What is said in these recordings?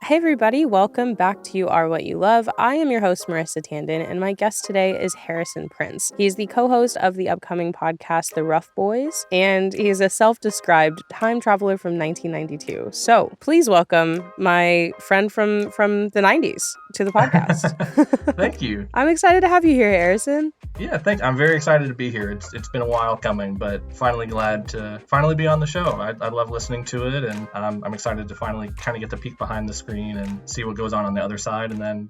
Hey everybody, welcome back to You Are What You Love. I am your host, Marissa Tandon, and my guest today is Harrison Prince. He's the co-host of the upcoming podcast, The Ruff Boys, and he is a self-described time traveler from 1992. So please welcome my friend from the 90s to the podcast. Thank you. I'm excited to have you here, Harrison. Yeah, thanks. I'm very excited to be here. It's been a while coming, but finally glad to finally be on the show. I love listening to it, and I'm excited to finally kind of get the peek behind the screen and see what goes on the other side, and then,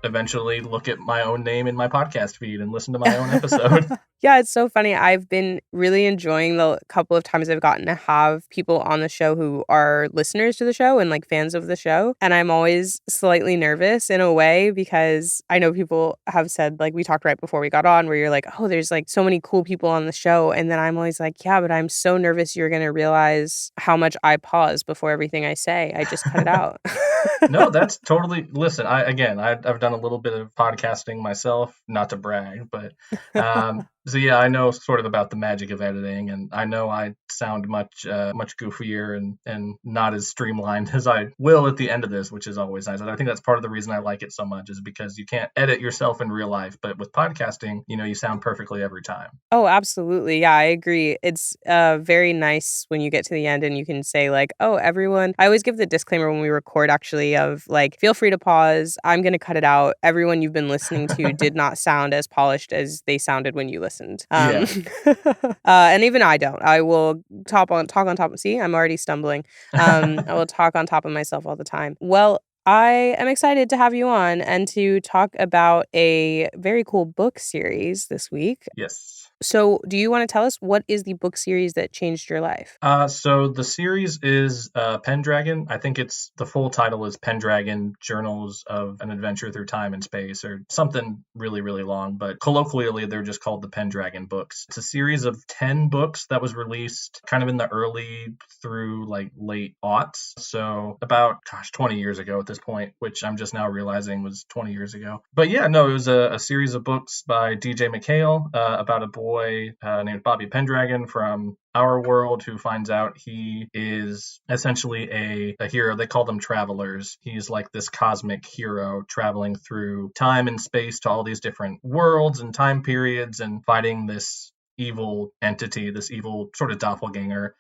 eventually look at my own name in my podcast feed and listen to my own episode. Yeah, it's so funny. I've been really enjoying the couple of times I've gotten to have people on the show who are listeners to the show and like fans of the show. And I'm always slightly nervous in a way because I know people have said, like we talked right before we got on, where you're like, oh, there's like so many cool people on the show. And then I'm always like, yeah, but I'm so nervous you're going to realize how much I pause before everything I say. I just cut it out. No, that's totally, listen, I've done a little bit of podcasting myself, not to brag, but so yeah, I know sort of about the magic of editing, and I know I sound much goofier and not as streamlined as I will at the end of this, which is always nice. And I think that's part of the reason I like it so much, is because you can't edit yourself in real life, but with podcasting, you sound perfectly every time. Oh, absolutely. Yeah, I agree. It's very nice when you get to the end and you can say like, oh, everyone, I always give the disclaimer when we record actually of like, feel free to pause. I'm going to cut it out. Everyone you've been listening to did not sound as polished as they sounded when you listened. Yeah. And even I don't. I will talk on top. See, I'm already stumbling. I will talk on top of myself all the time. Well, I am excited to have you on and to talk about a very cool book series this week. Yes. So do you want to tell us what is the book series that changed your life? So the series is Pendragon. I think the full title is Pendragon Journals of an Adventure Through Time and Space, or something really, really long, but colloquially they're just called the Pendragon books. It's a series of 10 books that was released kind of in the early through like late aughts. So about, 20 years ago at this point, which I'm just now realizing was 20 years ago. But yeah, no, it was a series of books by DJ MacHale about a boy named Bobby Pendragon from our world who finds out he is essentially a hero. They call them travelers. He's like this cosmic hero traveling through time and space to all these different worlds and time periods and fighting this evil entity, this evil sort of doppelganger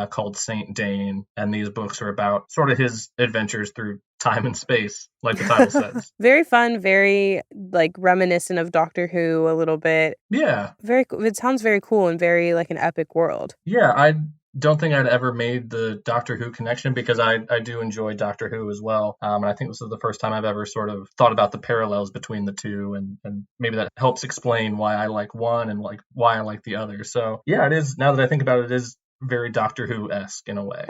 called Saint Dane. And these books are about sort of his adventures through time and space, like the title says. Very fun, very like reminiscent of Doctor Who a little bit. Yeah. It sounds very cool and very like an epic world. Yeah, I don't think I'd ever made the Doctor Who connection because I do enjoy Doctor Who as well. And I think this is the first time I've ever sort of thought about the parallels between the two, and maybe that helps explain why I like one and like why I like the other. So yeah, it is, now that I think about it, it is very Doctor Who-esque in a way.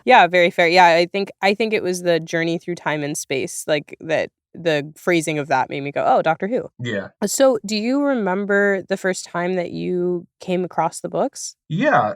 Yeah, very fair. Yeah, I think it was the journey through time and space, like that. The phrasing of that made me go, oh, Doctor Who. Yeah. So do you remember the first time that you came across the books? Yeah,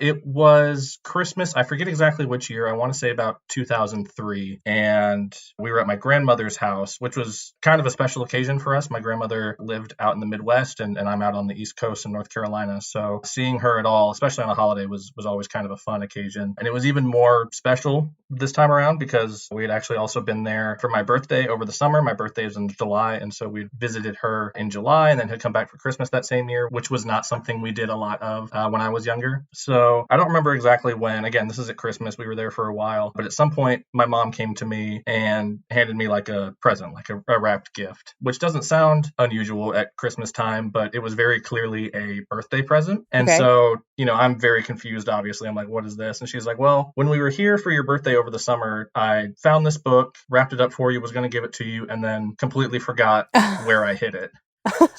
it was Christmas. I forget exactly which year. I want to say about 2003. And we were at my grandmother's house, which was kind of a special occasion for us. My grandmother lived out in the Midwest, and I'm out on the East Coast in North Carolina. So seeing her at all, especially on a holiday, was always kind of a fun occasion. And it was even more special this time around because we had actually also been there for my birthday over the summer. My birthday is in July, and so we visited her in July and then had come back for Christmas that same year, which was not something we did a lot of when I was younger. So I don't remember exactly when. Again, this is at Christmas. We were there for a while, but at some point my mom came to me and handed me like a present, like a wrapped gift, which doesn't sound unusual at Christmas time, but it was very clearly a birthday present. And so, I'm very confused, obviously. I'm like, what is this? And she's like, well, when we were here for your birthday over the summer, I found this book, wrapped it up for you, was going to give it to you, and then completely forgot where I hid it.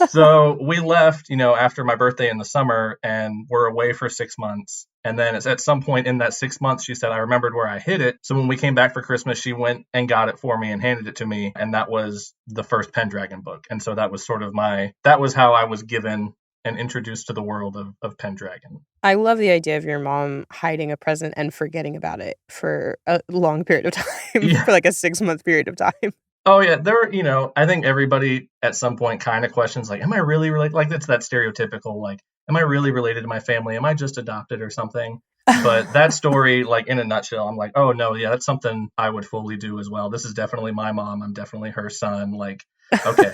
So we left, after my birthday in the summer, and we're away for 6 months. And then it's at some point in that 6 months, she said, I remembered where I hid it. So when we came back for Christmas, she went and got it for me and handed it to me. And that was the first Pendragon book. And so that was sort of that was how I was given and introduced to the world of Pendragon. I love the idea of your mom hiding a present and forgetting about it for a long period of time, for like a 6-month period of time. Oh, yeah. There were, I think everybody at some point kind of questions, like, am I really related? Like, it's that stereotypical, like, am I really related to my family? Am I just adopted or something? But that story, like in a nutshell, I'm like, oh no, yeah, that's something I would fully do as well. This is definitely my mom. I'm definitely her son. Like, okay,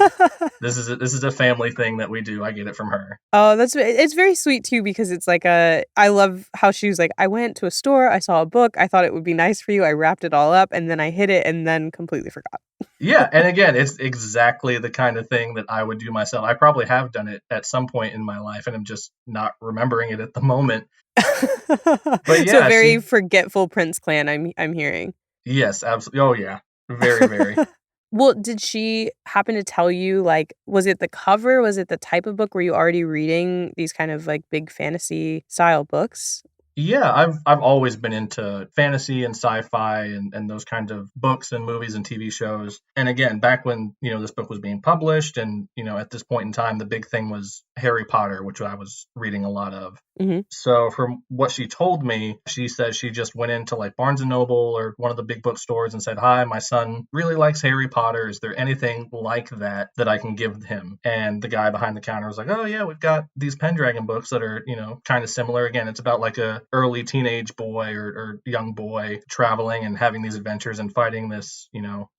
this is a family thing that we do. I get it from her. Oh, it's very sweet too because it's like I love how she was like, I went to a store, I saw a book, I thought it would be nice for you, I wrapped it all up, and then I hid it and then completely forgot. Yeah, and again, it's exactly the kind of thing that I would do myself. I probably have done it at some point in my life, and I'm just not remembering it at the moment. But So yeah, very she, forgetful Prince clan, I'm hearing. yes, absolutely. Oh yeah, very, very. Well, did she happen to tell you, like, was it the cover? Was it the type of book? Were you already reading these kind of like big fantasy style books? Yeah, I've always been into fantasy and sci-fi and those kinds of books and movies and TV shows. And again, back when, this book was being published and, at this point in time, the big thing was Harry Potter, which I was reading a lot of. Mhm. So from what she told me, she said she just went into like Barnes and Noble or one of the big bookstores and said, "Hi, my son really likes Harry Potter. Is there anything like that I can give him?" And the guy behind the counter was like, "Oh yeah, we've got these Pendragon books that are, kind of similar. Again, it's about like a early teenage boy or young boy traveling and having these adventures and fighting this,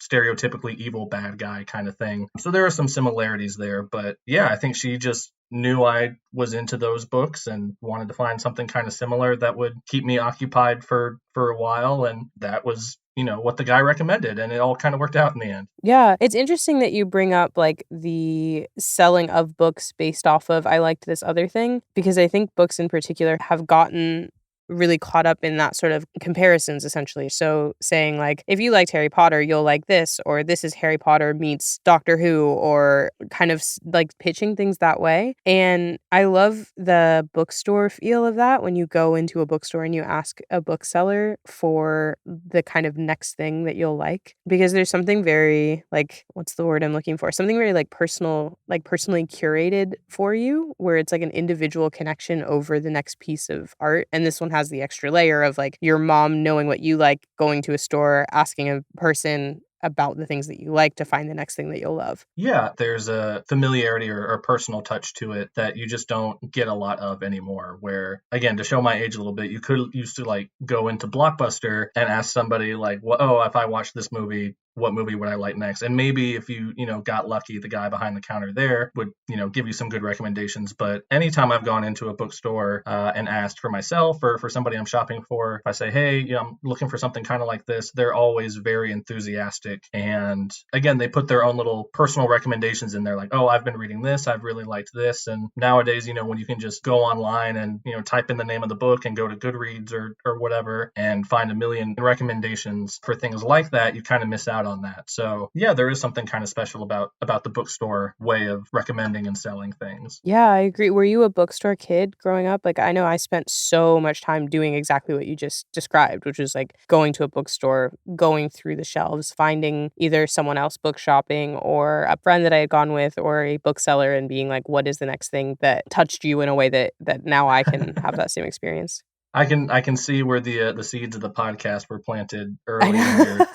stereotypically evil bad guy kind of thing. So there are some similarities there, but yeah, I think she just knew I was into those books and wanted to find something kind of similar that would keep me occupied for a while, and that was what the guy recommended, and it all kind of worked out in the end. Yeah, it's interesting that you bring up like the selling of books based off of I liked this other thing because I think books in particular have gotten really caught up in that sort of comparisons essentially. So saying like if you liked Harry Potter, you'll like this or this is Harry Potter meets Doctor Who or kind of like pitching things that way. And I love the bookstore feel of that when you go into a bookstore and you ask a bookseller for the kind of next thing that you'll like because there's something very like what's the word I'm looking for? Something very like personal, like personally curated for you where it's like an individual connection over the next piece of art. And this one has the extra layer of like your mom knowing what you like, going to a store, asking a person about the things that you like to find the next thing that you'll love. Yeah, there's a familiarity or personal touch to it that you just don't get a lot of anymore. Where, again, to show my age a little bit, you could used to like go into Blockbuster and ask somebody like, well, oh, if I watch this movie, what movie would I like next? And maybe if you, got lucky, the guy behind the counter there would, give you some good recommendations. But anytime I've gone into a bookstore and asked for myself or for somebody I'm shopping for, if I say, hey, I'm looking for something kind of like this, they're always very enthusiastic. And again, they put their own little personal recommendations in there like, oh, I've been reading this, I've really liked this. And nowadays, when you can just go online and, type in the name of the book and go to Goodreads or whatever and find a million recommendations for things like that, you kind of miss out on that. So yeah, there is something kind of special about the bookstore way of recommending and selling things. Yeah, I agree. Were you a bookstore kid growing up? Like, I know I spent so much time doing exactly what you just described, which was like going to a bookstore, going through the shelves, finding either someone else book shopping or a friend that I had gone with or a bookseller and being like, what is the next thing that touched you in a way that now I can have that same experience? I can see where the seeds of the podcast were planted I early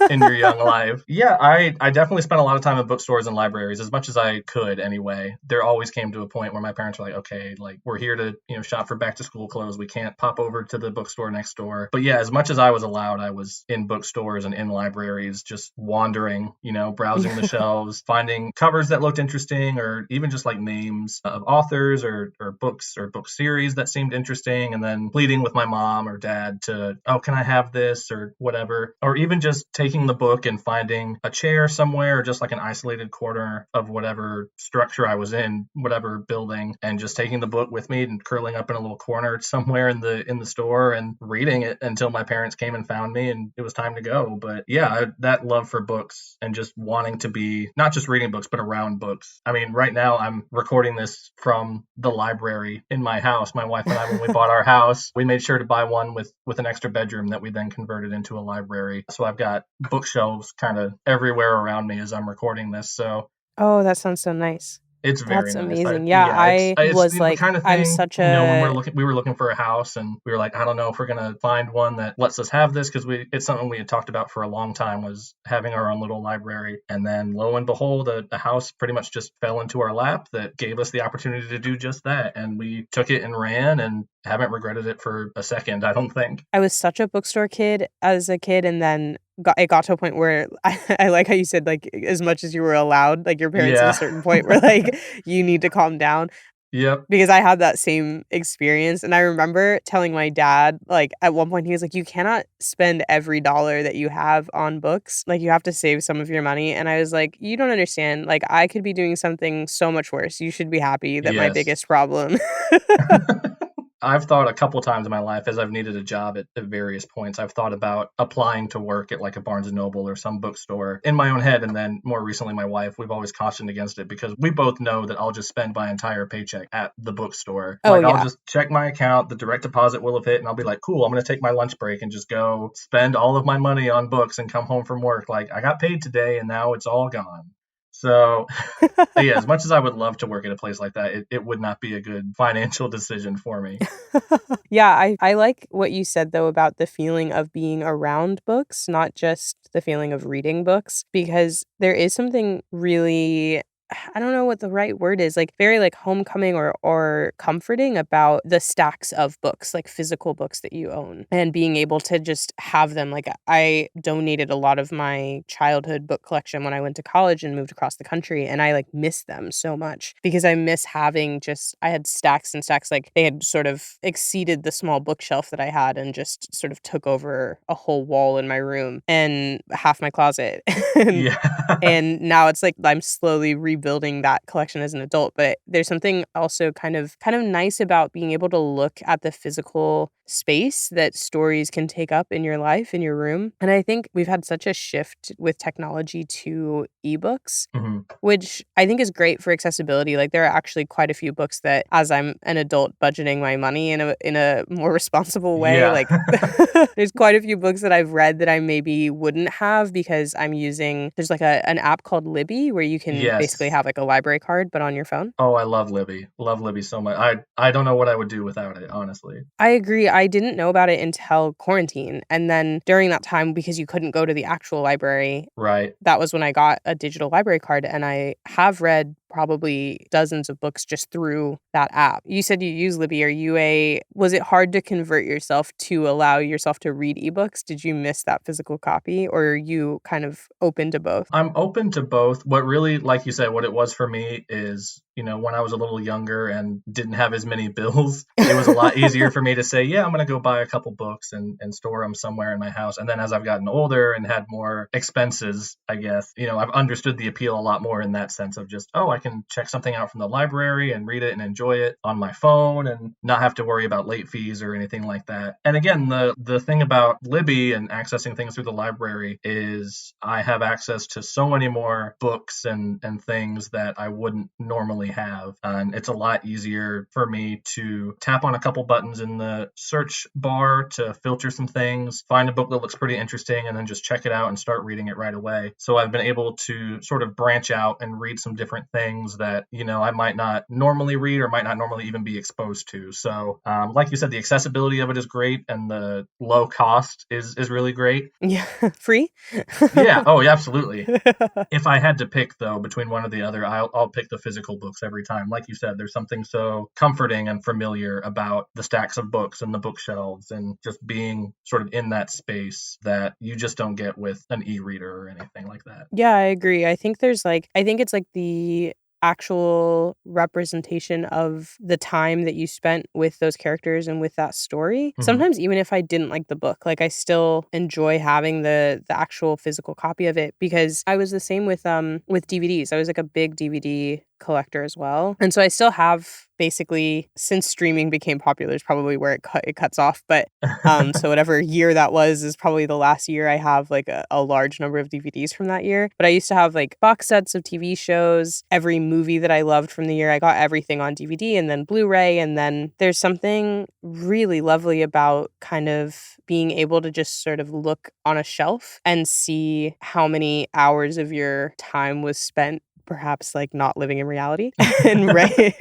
in your young know. life. Yeah, I definitely spent a lot of time at bookstores and libraries as much as I could anyway. There always came to a point where my parents were like, okay, like we're here to shop for back to school clothes. We can't pop over to the bookstore next door. But yeah, as much as I was allowed, I was in bookstores and in libraries, just wandering, browsing the shelves, finding covers that looked interesting, or even just like names of authors or books or book series that seemed interesting, and then pleading with my mom or dad to, oh, can I have this or whatever, or even just taking the book and finding a chair somewhere or just like an isolated corner of whatever structure I was in, whatever building, and just taking the book with me and curling up in a little corner somewhere in the store and reading it until my parents came and found me and it was time to go. But yeah, that love for books and just wanting to be not just reading books but around books. I mean, right now I'm recording this from the library in my house. My wife and I, when we bought our house, we made sure to buy one with an extra bedroom that we then converted into a library. So I've got bookshelves kind of everywhere around me as I'm recording this. So Oh, that sounds so nice. it's very That's nice. amazing. Yeah, Yeah, it's I was the like, kind of I'm thing, such when a we were looking for a house and we were like, I don't know if we're gonna find one that lets us have this, because it's something we had talked about for a long time, was having our own little library. And then lo and behold, a house pretty much just fell into our lap that gave us the opportunity to do just that. And we took it and ran and haven't regretted it for a second, I don't think. I was such a bookstore kid as a kid, and then it got to a point where I like how you said, like, as much as you were allowed, like, your parents at a Yeah. certain point were like, "You need to calm down." Yep. Because I had that same experience, and I remember telling my dad, like, at one point, he was like, "You cannot spend every dollar that you have on books, like, you have to save some of your money," and I was like, "You don't understand, like, I could be doing something so much worse. You should be happy that my Yes. biggest problem." I've thought a couple times in my life as I've needed a job at various points, I've thought about applying to work at like a Barnes & Noble or some bookstore in my own head. And then more recently, my wife, we've always cautioned against it because we both know that I'll just spend my entire paycheck at the bookstore. Oh, Like I'll yeah. just check my account, the direct deposit will have hit, and I'll be like, cool, I'm going to take my lunch break and just go spend all of my money on books and come home from work. Like I got paid today and now it's all gone. So, yeah, as much as I would love to work at a place like that, it would not be a good financial decision for me. Yeah, I like what you said, though, about the feeling of being around books, not just the feeling of reading books, because there is something really I don't know what the right word is, like, very, like, homecoming or comforting about the stacks of books, like, physical books that you own, and being able to just have them, like, I donated a lot of my childhood book collection when I went to college and moved across the country, and I, like, miss them so much because I miss having just I had stacks and stacks, like, they had sort of exceeded the small bookshelf that I had and just sort of took over a whole wall in my room and half my closet, and Yeah. and now it's like I'm slowly rebuilding that collection as an adult, but there's something also kind of nice about being able to look at the physical space that stories can take up in your life, in your room. And I think we've had such a shift with technology to ebooks, Mhm. which I think is great for accessibility. Like there are actually quite a few books that as I'm an adult budgeting my money in a more responsible way, Yeah. like there's quite a few books that I've read that I maybe wouldn't have because I'm using there's like an app called Libby where you can basically Yes. have like a library card but on your phone. Oh, I love Libby. Love Libby so much. I don't know what I would do without it, honestly. I agree. I didn't know about it until quarantine. And then during that time, because you couldn't go to the actual library, Right. that was when I got a digital library card. And I have read probably dozens of books just through that app. You said you use Libby. Was it hard to convert yourself to allow yourself to read ebooks? Did you miss that physical copy or are you kind of open to both? I'm open to both. What really, like you said, what it was for me is, when I was a little younger and didn't have as many bills, it was a lot easier for me to say, yeah, I'm going to go buy a couple books and store them somewhere in my house. And then as I've gotten older and had more expenses, I guess, I've understood the appeal a lot more in that sense of just, oh, I can check something out from the library and read it and enjoy it on my phone and not have to worry about late fees or anything like that. And again, the thing about Libby and accessing things through the library is I have access to so many more books and things that I wouldn't normally have. And it's a lot easier for me to tap on a couple buttons in the search bar to filter some things, find a book that looks pretty interesting, and then just check it out and start reading it right away. So I've been able to sort of branch out and read some different things that, I might not normally read or might not normally even be exposed to. So like you said, the accessibility of it is great and the low cost is really great. Yeah. Free? Yeah. Oh, yeah, absolutely. If I had to pick, though, between one or the other, I'll pick the physical books every time. Like you said, there's something so comforting and familiar about the stacks of books and the bookshelves and just being sort of in that space that you just don't get with an e-reader or anything like that. Yeah, I agree. I think it's like the actual representation of the time that you spent with those characters and with that story. Mhm. Sometimes even if I didn't like the book, like I still enjoy having the actual physical copy of it because I was the same with DVDs. I was like a big DVD collector as well. And so I still have basically since streaming became popular is probably where it cuts off, but so whatever year that was is probably the last year I have like a large number of DVDs from that year. But I used to have like box sets of TV shows, every movie that I loved from the year. I got everything on DVD and then Blu-ray. And then there's something really lovely about kind of being able to just sort of look on a shelf and see how many hours of your time was spent perhaps like not living in reality and right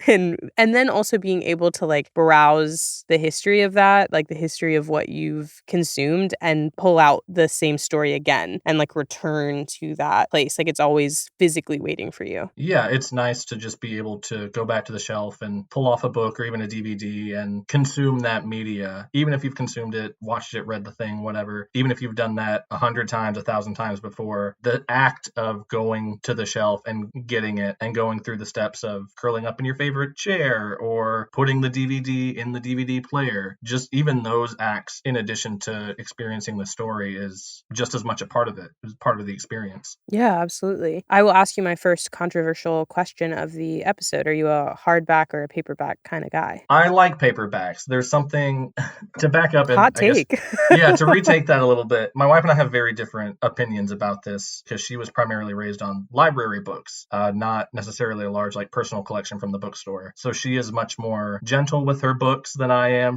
and then also being able to like browse the history of that, like the history of what you've consumed, and pull out the same story again and like return to that place. Like it's always physically waiting for you. Yeah, it's nice to just be able to go back to the shelf and pull off a book or even a DVD and consume that media. Even if you've consumed it, watched it, read the thing, whatever, even if you've done that 100 times, 1,000 times before, the act of going to the shelf and getting it and going through the steps of curling up in your favorite chair or putting the DVD in the DVD player, just even those acts, in addition to experiencing the story, is just as much a part of it, as part of the experience. Yeah, absolutely. I will ask you my first controversial question of the episode. Are you a hardback or a paperback kind of guy? I like paperbacks. There's something to back up and Hot I guess, take. yeah, to retake that a little bit. My wife and I have very different opinions about this because she was primarily raised on library books, not necessarily a large like personal collection from the bookstore. So she is much more gentle with her books than I am.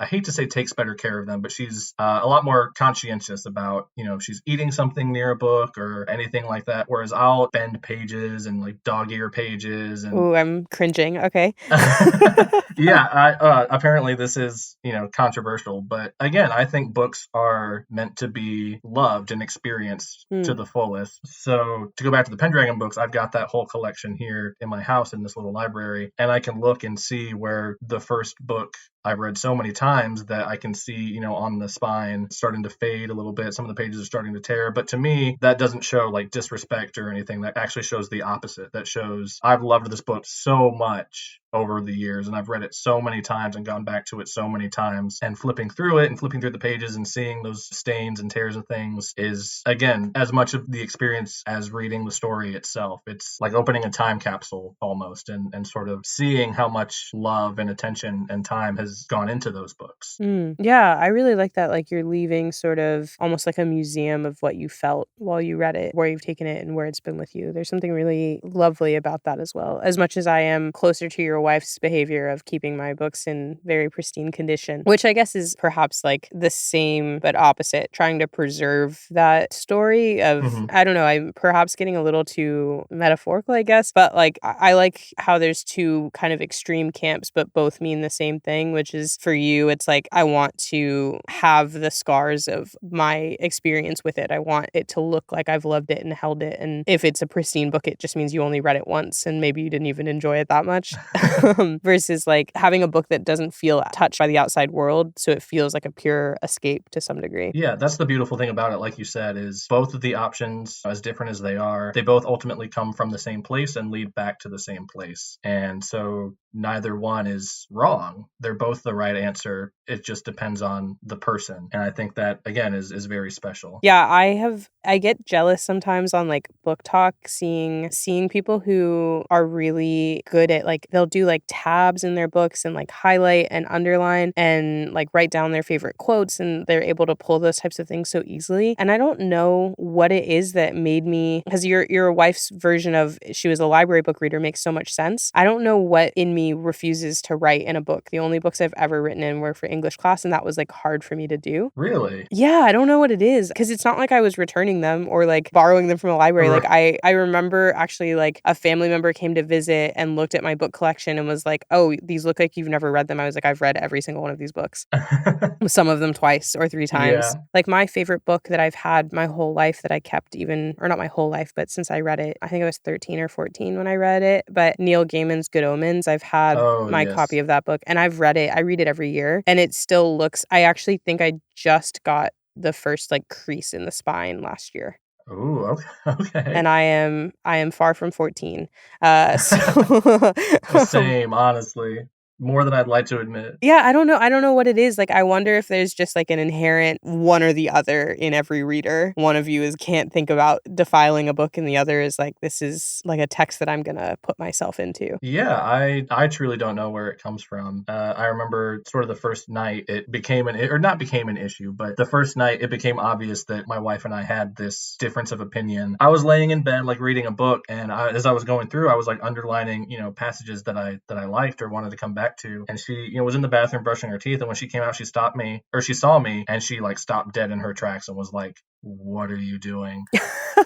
I hate to say takes better care of them, but she's a lot more conscientious about, if she's eating something near a book or anything like that. Whereas I'll bend pages and like dog ear pages and Ooh, I'm cringing. Okay. yeah, apparently this is, controversial, but again, I think books are meant to be loved and experienced to the fullest. So to go back to the Pendragon books, I've got that whole collection here in my house in this little library, and I can look and see where the first book I've read so many times that I can see, on the spine starting to fade a little bit. Some of the pages are starting to tear. But to me, that doesn't show like disrespect or anything. That actually shows the opposite. That shows I've loved this book so much over the years, and I've read it so many times and gone back to it so many times, and flipping through it and flipping through the pages and seeing those stains and tears and things is, again, as much of the experience as reading the story itself. It's like opening a time capsule almost, and sort of seeing how much love and attention and time has gone into those books. Yeah, I really like that. Like you're leaving sort of almost like a museum of what you felt while you read it, where you've taken it and where it's been with you. There's something really lovely about that as well. As much as I am closer to your wife's behavior of keeping my books in very pristine condition, which I guess is perhaps like the same but opposite, trying to preserve that story of, I don't know, I'm perhaps getting a little too metaphorical, I guess, but like I like how there's two kind of extreme camps, but both mean the same thing, which is for you, it's like, I want to have the scars of my experience with it. I want it to look like I've loved it and held it. And if it's a pristine book, it just means you only read it once and maybe you didn't even enjoy it that much. Versus like having a book that doesn't feel touched by the outside world, so it feels like a pure escape to some degree. Yeah, that's the beautiful thing about it, like you said, is both of the options, as different as they are, they both ultimately come from the same place and lead back to the same place. And so neither one is wrong. They're both the right answer. It just depends on the person. And I think that, again, is very special. Yeah, I get jealous sometimes on like book talk, seeing people who are really good at like, they'll do like tabs in their books and like highlight and underline and like write down their favorite quotes, and they're able to pull those types of things so easily. And I don't know what it is that made me, because your wife's version of she was a library book reader makes so much sense. I don't know what in me refuses to write in a book. The only books I've ever written in were for English class, and that was like hard for me to do. Really? Yeah, I don't know what it is, because it's not like I was returning them or like borrowing them from a library. Like I remember actually like a family member came to visit and looked at my book collection and was like, "Oh, these look like you've never read them." I was like, "I've read every single one of these books." Some of them twice or 3 times. Yeah. Like my favorite book that I've had my whole life that I kept, even, or not my whole life, but since I read it, I think I was 13 or 14 when I read it. But Neil Gaiman's Good Omens, I've had my copy of that book and I've read it. I read it every year and it still looks, I actually think I just got the first like crease in the spine last year. Ooh, okay. And I am far from 14. Same, honestly. More than I'd like to admit. Yeah, I don't know what it is. Like, I wonder if there's just like an inherent one or the other in every reader. One of you can't think about defiling a book, and the other is like, this is like a text that I'm gonna put myself into. Yeah, I truly don't know where it comes from. I remember sort of the first night it became not became an issue, but the first night it became obvious that my wife and I had this difference of opinion. I was laying in bed, like reading a book, and as I was going through, I was like underlining, passages that I liked or wanted to come back to. And she, was in the bathroom brushing her teeth, and when she came out, she stopped me, or she saw me, and she like stopped dead in her tracks and was like, what are you doing?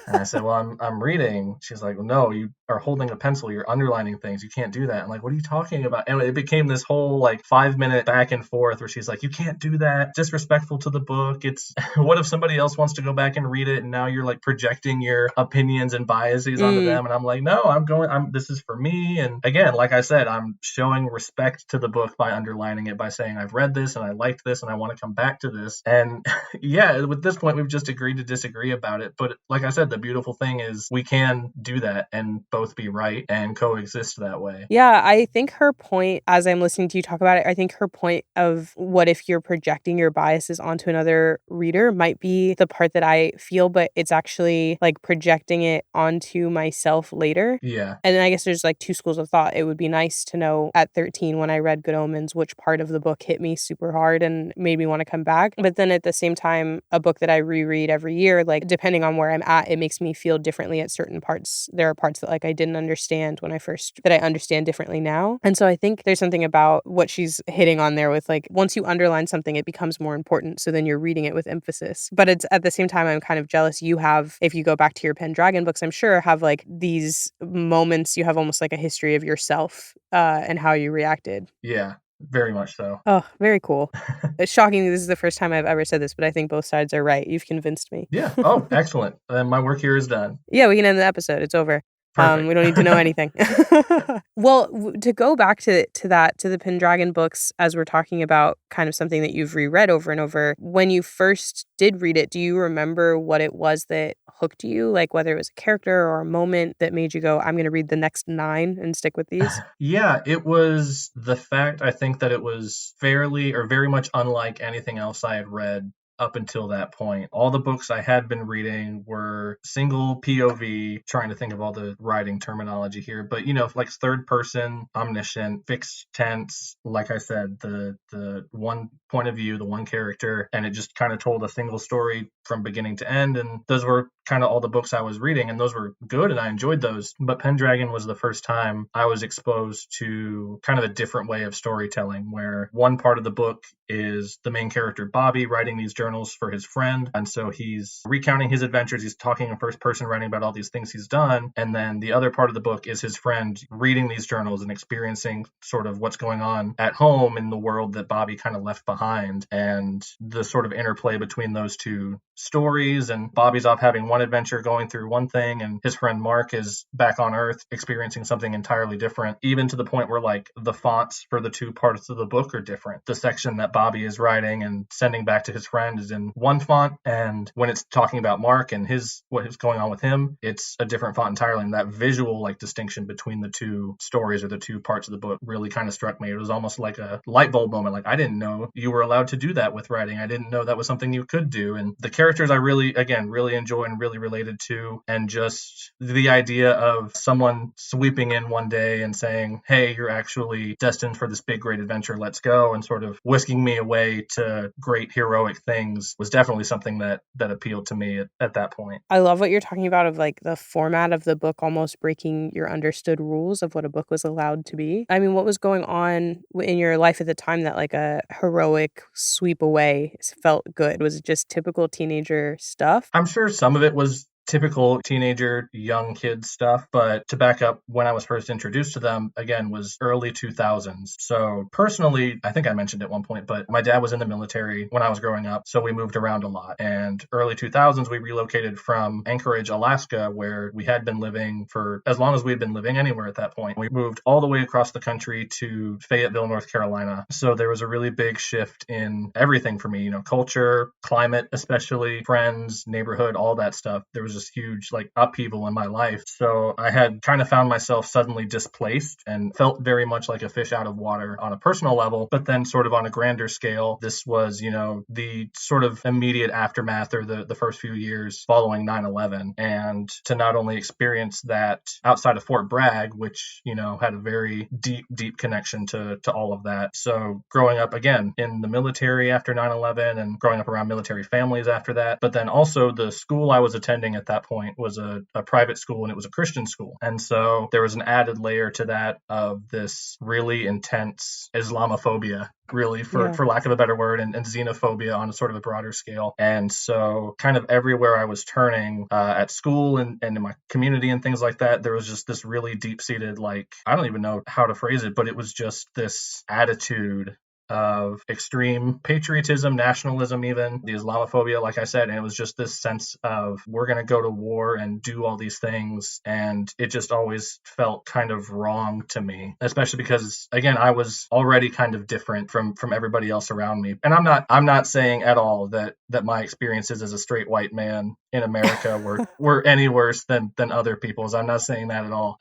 And I said, well, I'm reading. She's like, well, no, you are holding a pencil. You're underlining things. You can't do that. I'm like, what are you talking about? And it became this whole like 5-minute back and forth where she's like, you can't do that. Disrespectful to the book. It's what if somebody else wants to go back and read it and now you're like projecting your opinions and biases onto them? And I'm like, no, this is for me. And again, like I said, I'm showing respect to the book by underlining it, by saying I've read this and I liked this and I want to come back to this. And yeah, with this point, we've just agreed to disagree about it. But like I said, the beautiful thing is we can do that and both be right and coexist that way. Yeah, I think her point, as I'm listening to you talk about it, I think her point of what if you're projecting your biases onto another reader might be the part that I feel, but it's actually like projecting it onto myself later. Yeah. And then I guess there's like two schools of thought. It would be nice to know at 13 when I read Good Omens, which part of the book hit me super hard and made me want to come back. But then at the same time, a book that I reread every year, like depending on where I'm at, it makes me feel differently at certain parts. There are parts that like I didn't understand when I first, that I understand differently now. And so I think there's something about what she's hitting on there with like, once you underline something, it becomes more important. So then you're reading it with emphasis. But it's at the same time, I'm kind of jealous. You have, if you go back to your Pendragon books, I'm sure have like these moments, you have almost like a history of yourself and how you reacted. Yeah, very much so. Oh, very cool. It's shocking this is the first time I've ever said this, but I think both sides are right. You've convinced me. Yeah. Oh, excellent. Then my work here is done. Yeah, we can end the episode. It's over. Perfect. We don't need to know anything. Well, to go back to the Pendragon books, as we're talking about kind of something that you've reread over and over, when you first did read it, do you remember what it was that hooked you? Like whether it was a character or a moment that made you go, I'm going to read the next 9 and stick with these? Yeah, it was the fact, I think, that it was fairly or very much unlike anything else I had read up until that point. All the books I had been reading were single POV, trying to think of all the writing terminology here, but like third person, omniscient, fixed tense, like I said, the one point of view, the one character, and it just kind of told a single story from beginning to end. And those were kind of all the books I was reading, and those were good and I enjoyed those. But Pendragon was the first time I was exposed to kind of a different way of storytelling, where one part of the book is the main character Bobby writing these journals for his friend, and so he's recounting his adventures, he's talking in first person, writing about all these things he's done. And then the other part of the book is his friend reading these journals and experiencing sort of what's going on at home in the world that Bobby kind of left behind, and the sort of interplay between those two stories. And Bobby's off having one adventure, going through one thing, and his friend Mark is back on Earth experiencing something entirely different, even to the point where like the fonts for the two parts of the book are different. The section that Bobby is writing and sending back to his friend is in one font, and when it's talking about Mark and what is going on with him, it's a different font entirely. And that visual like distinction between the two stories or the two parts of the book really kind of struck me. It was almost like a light bulb moment. Like, I didn't know you were allowed to do that with writing. I didn't know that was something you could do. And the characters I really enjoy and really related to, and just the idea of someone sweeping in one day and saying, hey, you're actually destined for this big great adventure, let's go, and sort of whisking me away to great heroic things was definitely something that appealed to me at that point. I love what you're talking about of like the format of the book almost breaking your understood rules of what a book was allowed to be. I mean, what was going on in your life at the time that like a heroic sweep away felt good? Was it just typical teenager stuff? I'm sure some of it was typical teenager, young kid stuff, but to back up, when I was first introduced to them, again, was early 2000s. So personally, I think I mentioned at one point, but my dad was in the military when I was growing up, so we moved around a lot. And early 2000s, we relocated from Anchorage, Alaska, where we had been living for as long as we had been living anywhere at that point. We moved all the way across the country to Fayetteville, North Carolina. So there was a really big shift in everything for me, culture, climate, especially friends, neighborhood, all that stuff. There was this huge like upheaval in my life. So I had kind of found myself suddenly displaced and felt very much like a fish out of water on a personal level, but then sort of on a grander scale, this was, the sort of immediate aftermath or the first few years following 9/11. And to not only experience that outside of Fort Bragg, which, had a very deep connection to all of that. So growing up again in the military after 9/11 and growing up around military families after that, but then also the school I was attending at at that point was a private school, and it was a Christian school. And so there was an added layer to that of this really intense Islamophobia, really, for lack of a better word, and xenophobia on a sort of a broader scale. And so kind of everywhere I was turning at school and in my community and things like that, there was just this really deep-seated, like, I don't even know how to phrase it, but it was just this attitude of extreme patriotism, nationalism, even the Islamophobia, like I said. And it was just this sense of, we're going to go to war and do all these things. And it just always felt kind of wrong to me, especially because, again, I was already kind of different from everybody else around me. And I'm not saying at all that my experiences as a straight white man in America were any worse than other people's. I'm not saying that at all.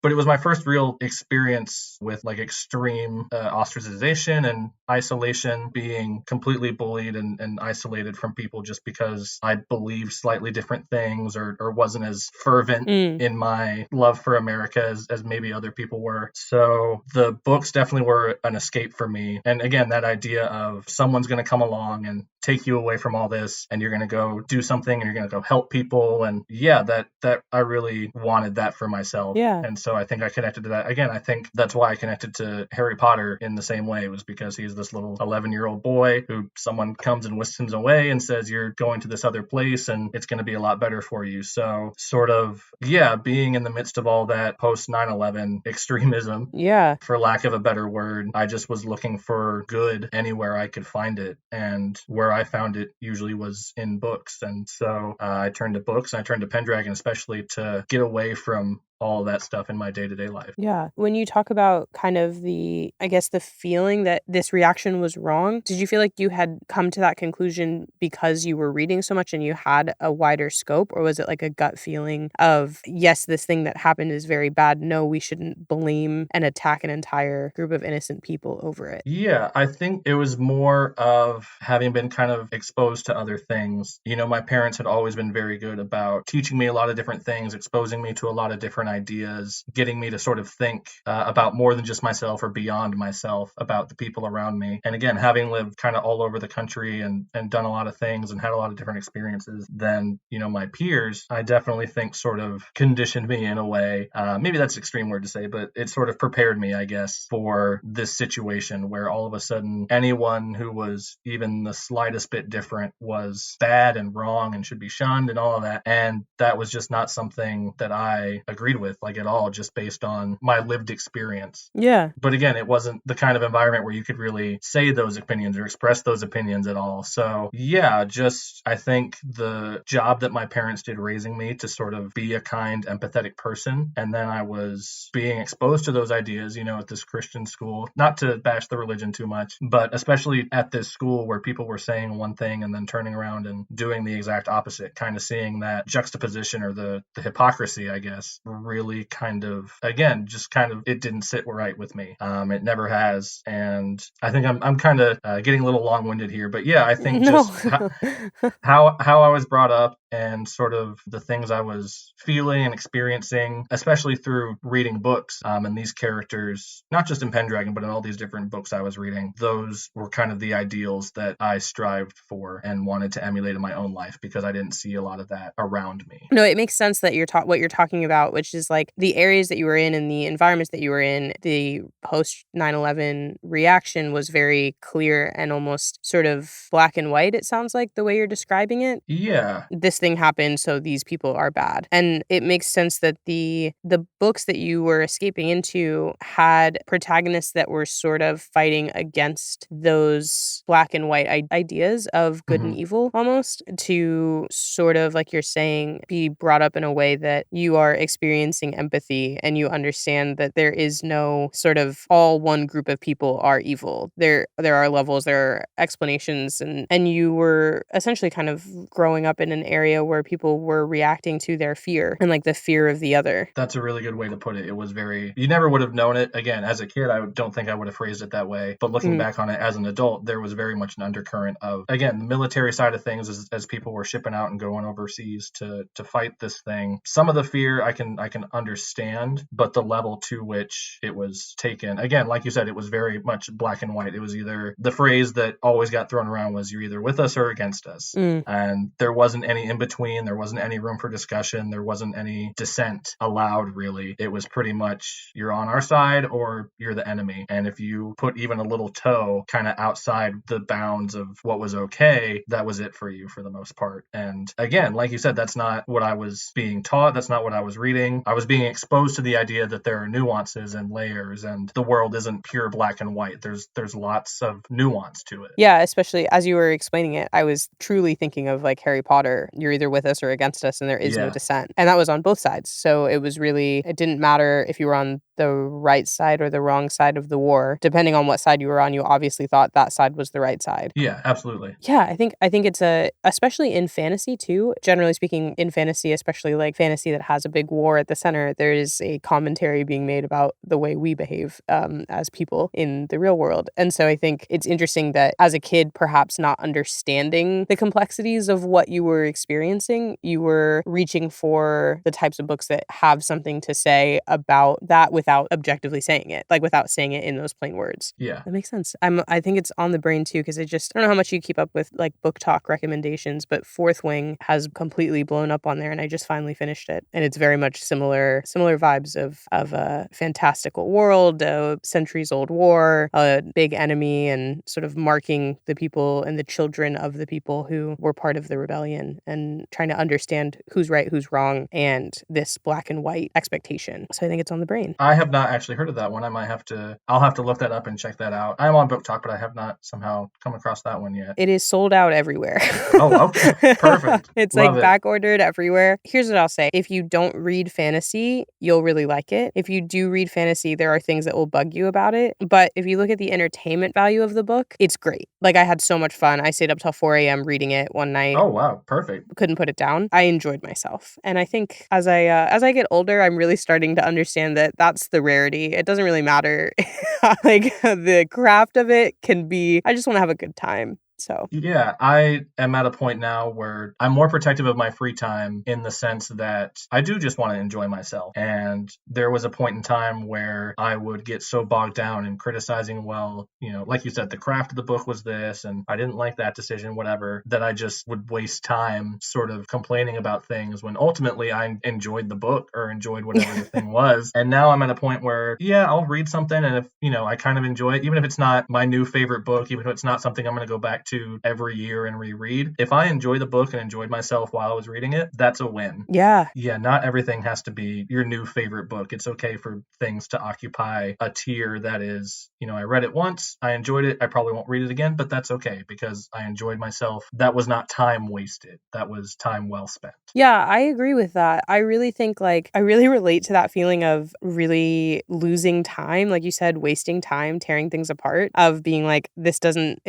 But it was my first real experience with like extreme ostracization and isolation, being completely bullied and isolated from people just because I believed slightly different things or wasn't as fervent in my love for America as maybe other people were. So the books definitely were an escape for me. And again, that idea of someone's going to come along and take you away from all this, and you're going to go do something, and you're going to go help people. And yeah, that I really wanted that for myself. Yeah. And so I think I connected to that. Again, I think that's why I connected to Harry Potter in the same way, was because he's this little 11-year-old boy who someone comes and whisks him away and says, you're going to this other place and it's going to be a lot better for you. So sort of, yeah, being in the midst of all that post 9/11 extremism, for lack of a better word, I just was looking for good anywhere I could find it. And where I found it usually was in books. And so I turned to books. I turned to Pendragon especially to get away from all of that stuff in my day-to-day life. Yeah. When you talk about kind of the feeling that this reaction was wrong, did you feel like you had come to that conclusion because you were reading so much and you had a wider scope? Or was it like a gut feeling of, yes, this thing that happened is very bad. No, we shouldn't blame and attack an entire group of innocent people over it? Yeah, I think it was more of having been kind of exposed to other things. You know, my parents had always been very good about teaching me a lot of different things, exposing me to a lot of different ideas, getting me to sort of think about more than just myself or beyond myself, about the people around me. And again, having lived kind of all over the country and done a lot of things and had a lot of different experiences than, you know, my peers, I definitely think sort of conditioned me in a way. Maybe that's an extreme word to say, but it sort of prepared me, I guess, for this situation where all of a sudden anyone who was even the slightest bit different was bad and wrong and should be shunned and all of that. And that was just not something that I agreed with, like, at all, just based on my lived experience. Yeah. But again, it wasn't the kind of environment where you could really say those opinions or express those opinions at all. So yeah, just I think the job that my parents did raising me to sort of be a kind, empathetic person, and then I was being exposed to those ideas, you know, at this Christian school, not to bash the religion too much, but especially at this school where people were saying one thing and then turning around and doing the exact opposite, kind of seeing that juxtaposition or the hypocrisy, I guess, really kind of, again, just kind of, it didn't sit right with me. It never has. And I think I'm kind of getting a little long-winded here, but yeah, I think just how I was brought up and sort of the things I was feeling and experiencing, especially through reading books, and these characters, not just in Pendragon, but in all these different books I was reading, those were kind of the ideals that I strived for and wanted to emulate in my own life, because I didn't see a lot of that around me. No, it makes sense that what you're talking about, which is like the areas that you were in and the environments that you were in. The post 9/11 reaction was very clear and almost sort of black and white, it sounds like, the way you're describing it. Yeah. This thing happened, so these people are bad. And it makes sense that the books that you were escaping into had protagonists that were sort of fighting against those black and white ideas of good and evil, almost, to sort of, like you're saying, be brought up in a way that you are experiencing empathy and you understand that there is no sort of all one group of people are evil. There are levels, there are explanations, and you were essentially kind of growing up in an area where people were reacting to their fear and like the fear of the other. That's a really good way to put it. It was very, you never would have known it. Again, as a kid, I don't think I would have phrased it that way. But looking back on it as an adult, there was very much an undercurrent of, again, the military side of things as people were shipping out and going overseas to fight this thing. Some of the fear I can understand, but the level to which it was taken, again, like you said, it was very much black and white. It was either, the phrase that always got thrown around was, you're either with us or against us. And there wasn't any in between. There wasn't any room for discussion. There wasn't any dissent allowed, really. It was pretty much you're on our side or you're the enemy. And if you put even a little toe kind of outside the bounds of what was okay, that was it for you for the most part. And again, like you said, that's not what I was being taught. That's not what I was reading. I was being exposed to the idea that there are nuances and layers, and the world isn't pure black and white. There's lots of nuance to it. Yeah, especially as you were explaining it, I was truly thinking of like Harry Potter. You're either with us or against us, and there is no dissent. And that was on both sides. So it was really, it didn't matter if you were on the right side or the wrong side of the war. Depending on what side you were on, you obviously thought that side was the right side. Yeah, absolutely. Yeah, I think it's especially in fantasy too. Generally speaking, in fantasy, especially like fantasy that has a big war at the center, there is a commentary being made about the way we behave as people in the real world. And so I think it's interesting that as a kid, perhaps not understanding the complexities of what you were experiencing, you were reaching for the types of books that have something to say about that without objectively saying it, like without saying it in those plain words. Yeah. That makes sense. I think it's on the brain too, because I don't know how much you keep up with like book talk recommendations, but Fourth Wing has completely blown up on there, and I just finally finished it. And it's very much similar vibes of a fantastical world, a centuries-old war, a big enemy, and sort of marking the people and the children of the people who were part of the rebellion and trying to understand who's right, who's wrong, and this black and white expectation. So I think it's on the brain. I have not actually heard of that one. I'll have to look that up and check that out. I'm on Book Talk, but I have not somehow come across that one yet. It is sold out everywhere. Oh, okay. Perfect. It's Love like back ordered everywhere. Here's what I'll say. If you don't read fantasy, you'll really like it. If you do read fantasy, there are things that will bug you about it. But if you look at the entertainment value of the book, it's great. Like I had so much fun. I stayed up till 4 a.m. reading it one night. Oh, wow. Perfect. Couldn't put it down. I enjoyed myself. And I think as I get older, I'm really starting to understand that that's the rarity. It doesn't really matter. Like the craft of it can be, I just want to have a good time. So yeah, I am at a point now where I'm more protective of my free time in the sense that I do just want to enjoy myself. And there was a point in time where I would get so bogged down in criticizing, well, like you said, the craft of the book was this, and I didn't like that decision, whatever, that I just would waste time sort of complaining about things when ultimately I enjoyed the book or enjoyed whatever the thing was. And now I'm at a point where, yeah, I'll read something, and if, I kind of enjoy it, even if it's not my new favorite book, even if it's not something I'm going to go back to every year and reread. If I enjoy the book and enjoyed myself while I was reading it, that's a win. Yeah. Yeah, not everything has to be your new favorite book. It's okay for things to occupy a tier that is, I read it once, I enjoyed it, I probably won't read it again, but that's okay because I enjoyed myself. That was not time wasted. That was time well spent. Yeah, I agree with that. I really think I really relate to that feeling of really losing time, like you said, wasting time, tearing things apart, of being like, it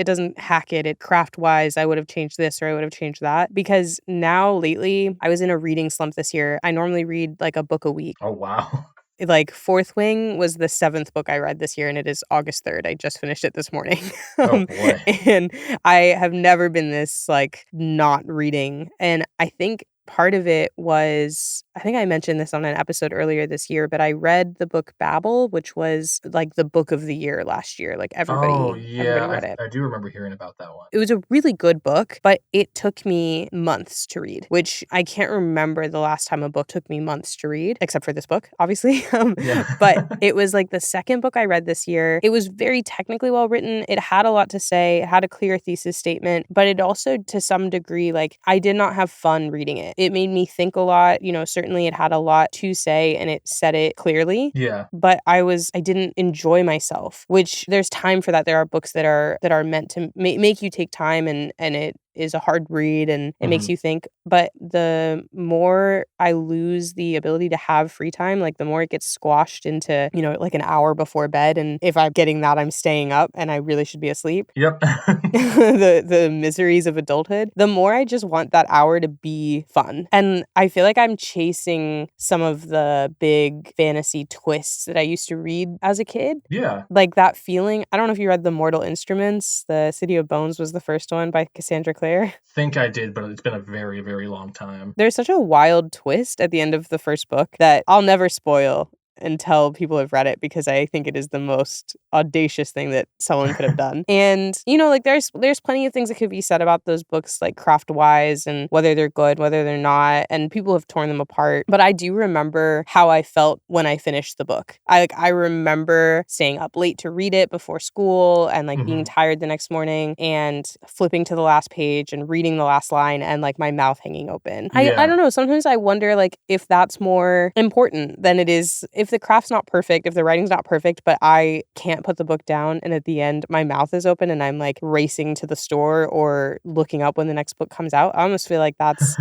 doesn't hack it. It craft wise, I would have changed this or I would have changed that. Because now lately, I was in a reading slump this year. I normally read like a book a week. Oh, wow. Like Fourth Wing was the 7th book I read this year, and it is August 3rd. I just finished it this morning. Oh, boy. And I have never been this not reading. And I think part of it was, I think I mentioned this on an episode earlier this year, but I read the book Babel, which was like the book of the year last year. Like everybody read it. I do remember hearing about that one. It was a really good book, but it took me months to read, which I can't remember the last time a book took me months to read, except for this book, obviously. But it was like the second book I read this year. It was very technically well written. It had a lot to say. It had a clear thesis statement, but it also, to some degree, I did not have fun reading it. It made me think a lot. Certainly it had a lot to say and it said it clearly. Yeah. But I didn't enjoy myself, which there's time for that. There are books that are meant to make you take time, and it is a hard read and it makes you think. But the more I lose the ability to have free time, the more it gets squashed into, an hour before bed. And if I'm getting that, I'm staying up and I really should be asleep. Yep. the miseries of adulthood, the more I just want that hour to be fun. And I feel like I'm chasing some of the big fantasy twists that I used to read as a kid. Yeah. Like that feeling. I don't know if you read The Mortal Instruments. The City of Bones was the first one by Cassandra Clare. Think I did, but it's been a very, very long time. There's such a wild twist at the end of the first book that I'll never spoil. until people have read it because I think it is the most audacious thing that someone could have done. And, like there's plenty of things that could be said about those books, like craft-wise and whether they're good, whether they're not, and people have torn them apart. But I do remember how I felt when I finished the book. I remember staying up late to read it before school and like being tired the next morning and flipping to the last page and reading the last line and like my mouth hanging open. I don't know. Sometimes I wonder like if that's more important than it is if the craft's not perfect, if the writing's not perfect, but I can't put the book down and at the end my mouth is open and I'm like racing to the store or looking up when the next book comes out. I almost feel like that's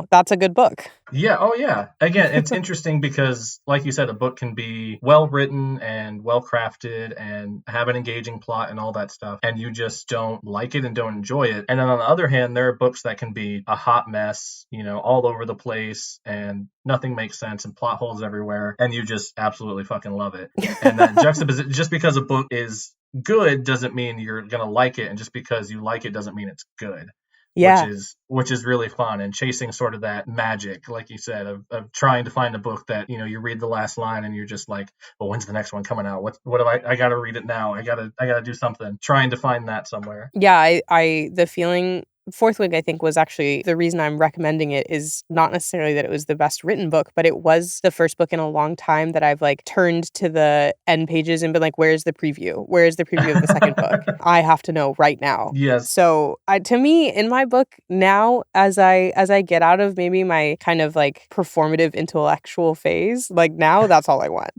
that's a good book. Yeah. Oh, yeah. Again, it's interesting because, like you said, a book can be well written and well crafted and have an engaging plot and all that stuff, and you just don't like it and don't enjoy it. And then on the other hand, there are books that can be a hot mess, all over the place, and nothing makes sense and plot holes everywhere, and you just absolutely fucking love it. And that juxtaposition, just because a book is good doesn't mean you're gonna like it, and just because you like it doesn't mean it's good. Yeah. Which is really fun, and chasing sort of that magic, like you said, of trying to find a book that, you read the last line and you're just like, well, when's the next one coming out? What do I gotta read it now. I gotta do something, trying to find that somewhere. Yeah, the feeling Fourth Wing, I think, was actually the reason I'm recommending it is not necessarily that it was the best written book, but it was the first book in a long time that I've like turned to the end pages and been like, where's the preview? Where's the preview of the second book? I have to know right now. Yes. So to me, in my book now, as I get out of maybe my kind of like performative intellectual phase, like now that's all I want.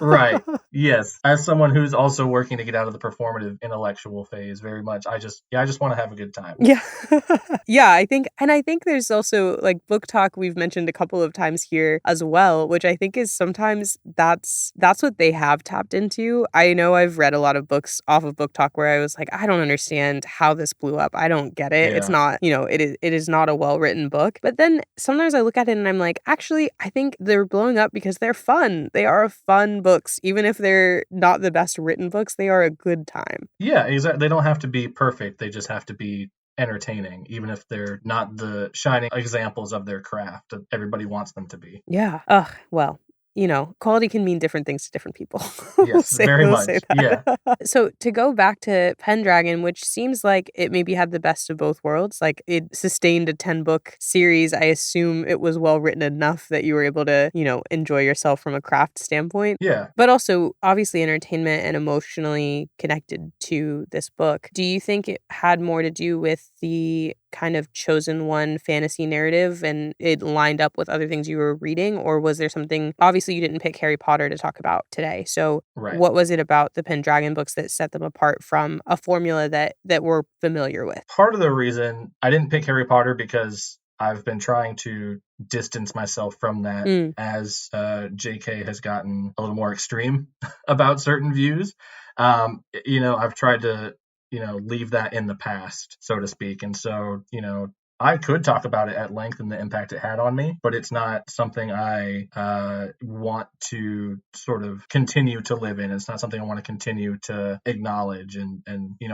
Right. Yes. As someone who's also working to get out of the performative intellectual phase very much, I just want to have a good time. Yeah. Yeah, I think there's also like book talk we've mentioned a couple of times here as well, which I think is sometimes that's what they have tapped into. I know I've read a lot of books off of book talk where I was like, I don't understand how this blew up. I don't get it. Yeah. It's not, it is not a well-written book. But then sometimes I look at it and I'm like, actually, I think they're blowing up because they're fun. They are fun books. Even if they're not the best written books, they are a good time. Yeah, exactly. They don't have to be perfect. They just have to be entertaining, even if they're not the shining examples of their craft that everybody wants them to be. Yeah. Well, quality can mean different things to different people. Yes, very much. Yeah. So to go back to Pendragon, which seems like it maybe had the best of both worlds, like it sustained a 10-book series. I assume it was well written enough that you were able to, enjoy yourself from a craft standpoint. Yeah. But also obviously entertainment and emotionally connected to this book. Do you think it had more to do with the kind of chosen one fantasy narrative and it lined up with other things you were reading, or was there something? Obviously you didn't pick Harry Potter to talk about today, so right. What was it about the Pendragon books that set them apart from a formula that we're familiar with? Part of the reason I didn't pick Harry Potter because I've been trying to distance myself from that as JK has gotten a little more extreme about certain views. I've tried to leave that in the past, so to speak. And so, I could talk about it at length and the impact it had on me, but it's not something I want to sort of continue to live in. It's not something I want to continue to acknowledge. And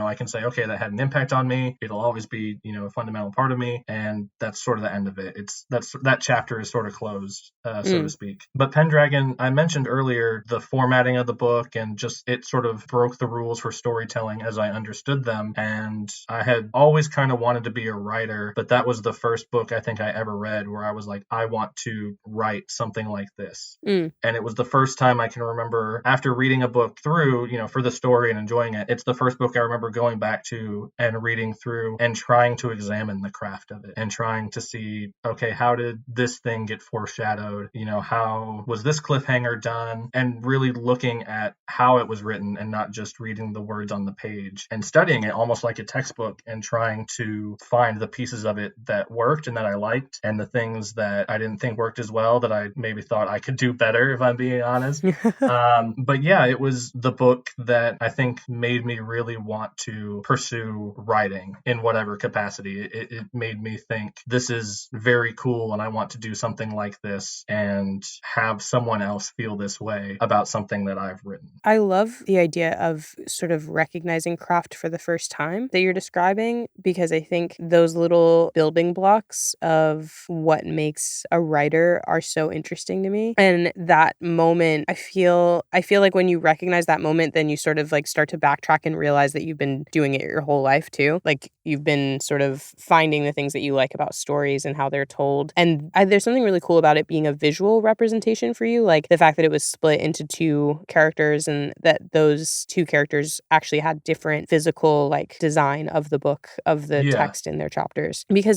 I can say, okay, that had an impact on me. It'll always be, a fundamental part of me. And that's sort of the end of it. That chapter is sort of closed, so to speak. But Pendragon, I mentioned earlier, the formatting of the book and just it sort of broke the rules for storytelling as I understood them. And I had always kind of wanted to be a writer, but that was the first book I think I ever read where I was like, I want to write something like this. And it was the first time I can remember after reading a book through, for the story and enjoying it. It's the first book I remember going back to and reading through and trying to examine the craft of it and trying to see, okay, how did this thing get foreshadowed? How was this cliffhanger done? And really looking at how it was written and not just reading the words on the page and studying it almost like a textbook and trying to find the pieces of it that worked and that I liked, and the things that I didn't think worked as well that I maybe thought I could do better, if I'm being honest. But yeah, it was the book that I think made me really want to pursue writing in whatever capacity. It made me think this is very cool and I want to do something like this and have someone else feel this way about something that I've written. I love the idea of sort of recognizing craft for the first time that you're describing, because I think those little building blocks of what makes a writer are so interesting to me. And that moment, I feel like when you recognize that moment, then you sort of like start to backtrack and realize that you've been doing it your whole life too. Like you've been sort of finding the things that you like about stories and how they're told. And there's something really cool about it being a visual representation for you, like the fact that it was split into two characters and that those two characters actually had different physical like design of the book, of the text in their chapters. Because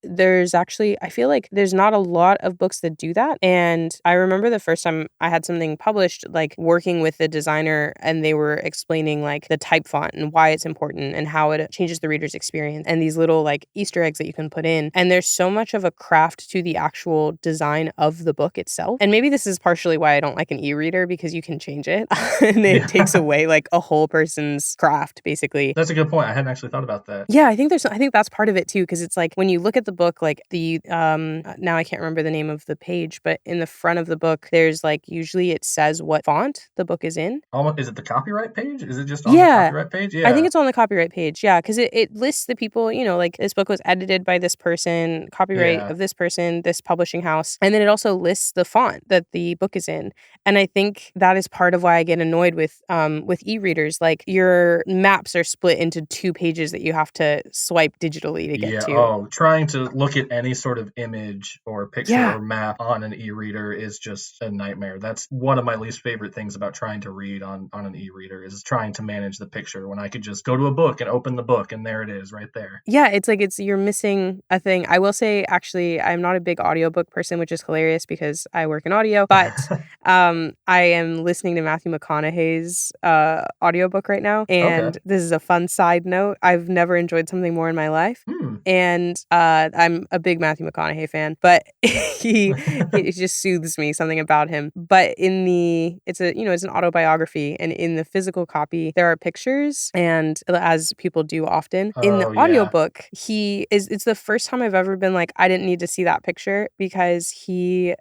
there's actually, I feel like there's not a lot of books that do that. And I remember the first time I had something published, like working with the designer, and they were explaining like the type font and why it's important and how it changes the reader's experience and these little like Easter eggs that you can put in. And there's so much of a craft to the actual design of the book itself. And maybe this is partially why I don't like an e-reader, because you can change it and it takes away like a whole person's craft, basically. That's a good point. I hadn't actually thought about that. Yeah, I think that's part of it too, because it's like when you look at the book, like the now I can't remember the name of the page, but in the front of the book, there's like usually it says what font the book is in. Is it the copyright page? Is it just on the copyright page? Yeah, I think it's on the copyright page. Yeah, because it lists the people. You know, like this book was edited by this person, copyright of this person, this publishing house, and then it also lists the font that the book is in. And I think that is part of why I get annoyed with e-readers. Like your maps are split into two pages that you have to swipe digitally to get to. Oh, trying to look at any sort of image or picture or map on an e-reader is just a nightmare. That's one of my least favorite things about trying to read on an e-reader, is trying to manage the picture when I could just go to a book and open the book and there it is right there. Yeah, it's like you're missing a thing. I will say, actually, I'm not a big audiobook person, which is hilarious because I work in audio, but I am listening to Matthew McConaughey's audiobook right now. And this is a fun side note. I've never enjoyed something more in my life. And I'm a big Matthew McConaughey fan, but it just soothes me, something about him. But it's an autobiography, and in the physical copy there are pictures, and as people do often in the audiobook, it's the first time I've ever been like, I didn't need to see that picture, because he'll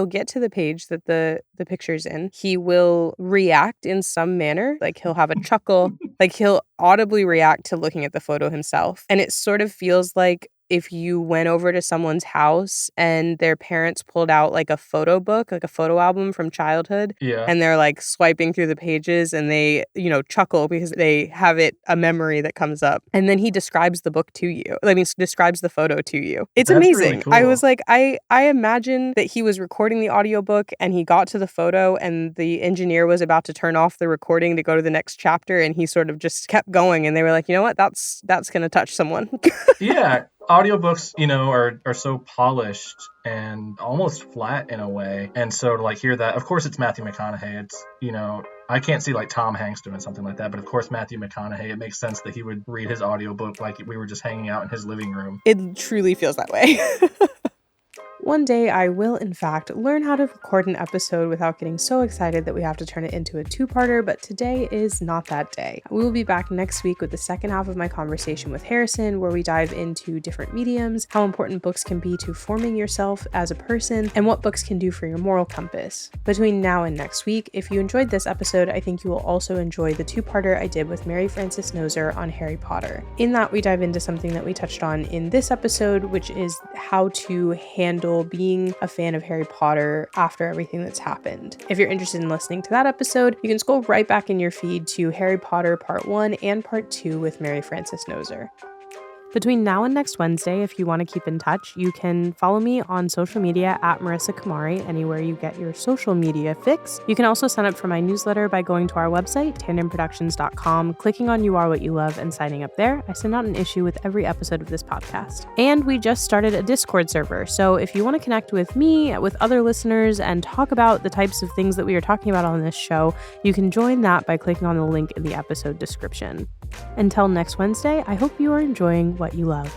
get to the page that the picture's in. He will react in some manner, like he'll have a chuckle, like he'll audibly react to looking at the photo himself. And it sort of feels like if you went over to someone's house and their parents pulled out like a photo book, like a photo album from childhood, and they're like swiping through the pages and they, chuckle because they have a memory that comes up. And then he describes the book to you. Describes the photo to you. It's That's amazing. Really cool. I was like, I imagine that he was recording the audiobook and he got to the photo and the engineer was about to turn off the recording to go to the next chapter, and he sort of just kept going, and they were like, you know what, that's going to touch someone. Yeah. Audiobooks, are so polished and almost flat in a way. And so to like hear that, of course it's Matthew McConaughey. It's, I can't see like Tom Hanks doing something like that, but of course Matthew McConaughey, it makes sense that he would read his audiobook like we were just hanging out in his living room. It truly feels that way. One day I will, in fact, learn how to record an episode without getting so excited that we have to turn it into a two-parter, but today is not that day. We will be back next week with the second half of my conversation with Harrison, where we dive into different mediums, how important books can be to forming yourself as a person, and what books can do for your moral compass. Between now and next week, if you enjoyed this episode, I think you will also enjoy the two-parter I did with Mary Frances Noser on Harry Potter. In that, we dive into something that we touched on in this episode, which is how to handle being a fan of Harry Potter after everything that's happened. If you're interested in listening to that episode, you can scroll right back in your feed to Harry Potter Part 1 and Part 2 with Mary Frances Noser. Between now and next Wednesday, if you want to keep in touch, you can follow me on social media at Marissa Kamari, anywhere you get your social media fix. You can also sign up for my newsletter by going to our website, tandonproductions.com, clicking on You Are What You Love, and signing up there. I send out an issue with every episode of this podcast. And we just started a Discord server, so if you want to connect with me, with other listeners, and talk about the types of things that we are talking about on this show, you can join that by clicking on the link in the episode description. Until next Wednesday, I hope you are enjoying what you love.